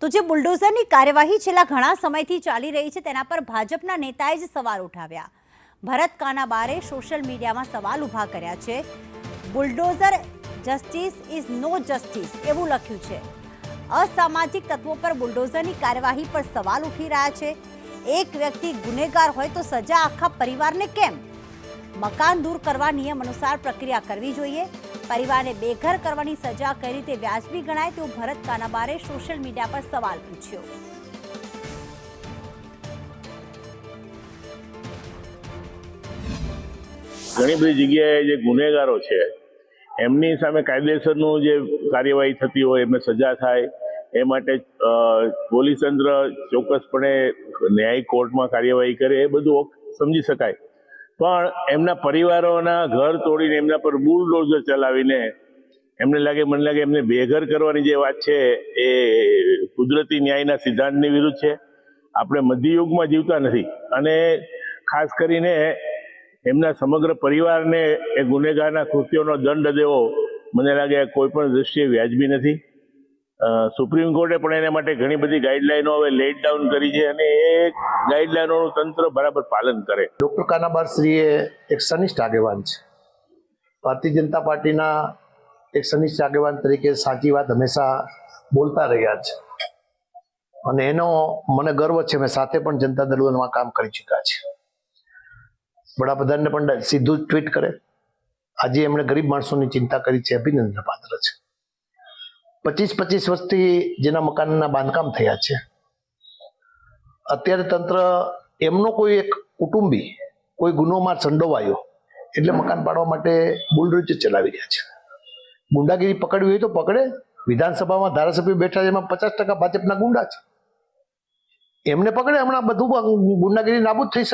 તો જે બુલડોઝરની કાર્યવાહી છેલ્લા ઘણા સમયથી ચાલી રહી છે તેના પર ભાજપના નેતાએ જ સવાલ ઉઠાવ્યા। ભરત કાનાબારે સોશિયલ મીડિયામાં સવાલ ઊભા કર્યા છે। Bulldozer justice is no justice એવું લખ્યું છે। અસામાજિક તત્વો પર બુલડોઝરની કાર્યવાહી પર સવાલ ઉઠી રહ્યા છે। એક વ્યક્તિ ગુનેગાર હોય તો સજા આખા પરિવારને કેમ? મકાન દૂર કરવા નિયમ અનુસાર પ્રક્રિયા કરવી જોઈએ। પરિવારને બેઘર કરવાની સજા કઈ રીતે વ્યાજબી ગણાય તેવું ભરત કાનાબારે સોશિયલ મીડિયા પર સવાલ પૂછ્યો। ઘણી બધી જગ્યાએ જે ગુનેગારો છે એમની સામે કાયદેસરનું જે કાર્યવાહી થતી હોય એમને સજા થાય એ માટે પોલીસ તંત્ર ચોક્કસપણે ન્યાયિક કોર્ટમાં કાર્યવાહી કરે એ બધું સમજી શકાય, પણ એમના પરિવારોના ઘર તોડીને એમના પર બુલડોઝર ચલાવીને મને લાગે એમને બેઘર કરવાની જે વાત છે એ કુદરતી ન્યાયના સિદ્ધાંતની વિરુદ્ધ છે। આપણે મધ્યયુગમાં જીવતા નથી અને ખાસ કરીને એમના સમગ્ર પરિવારને એ ગુનેગારના કૃત્યોનો દંડ દેવો મને લાગે કોઈ પણ દ્રષ્ટિએ વ્યાજબી નથી। સુપ્રીમ કોર્ટે પણ એના માટે ઘણી બધી ગાઈડલાઈનો હવે લેટ ડાઉન કરી છે અને એ ગાઈડલાઈનોનું તંત્ર બરાબર પાલન કરે। ડૉક્ટર કાનાબાર શ્રીએ એક સનિષ્ઠ આગેવાન છે। ભારતીય જનતા પાર્ટીના એક સનિષ્ઠ આગેવાન તરીકે સાચી વાત હંમેશા બોલતા રહ્યા છે અને એનો મને ગર્વ છે। મેં સાથે પણ જનતા દળમાં કામ કરી ચૂક્યા છે। વડાપ્રધાનને પણ સીધું જ ટ્વીટ કરે। આજે એમણે ગરીબ માણસોની ચિંતા કરી છે, અભિનંદન પાત્ર છે। 25 વર્ષથી જેના મકાનના બાંધકામ થયા છે, અત્યારે તંત્ર એમનો કોઈ એક કુટુંબી કોઈ ગુનોમાં સંડોવાયો એટલે મકાન પાડવા માટે બુલડોઝર ચલાવી રહ્યા છે। ગુંડાગીરી પકડવી હોય તો પકડે। વિધાનસભામાં ધારાસભ્યો બેઠા છે, એમાં 50% ભાજપના ગુંડા છે, એમને પકડે। હમણાં બધું ગુંડાગીરી નાબૂદ થઈ શકે।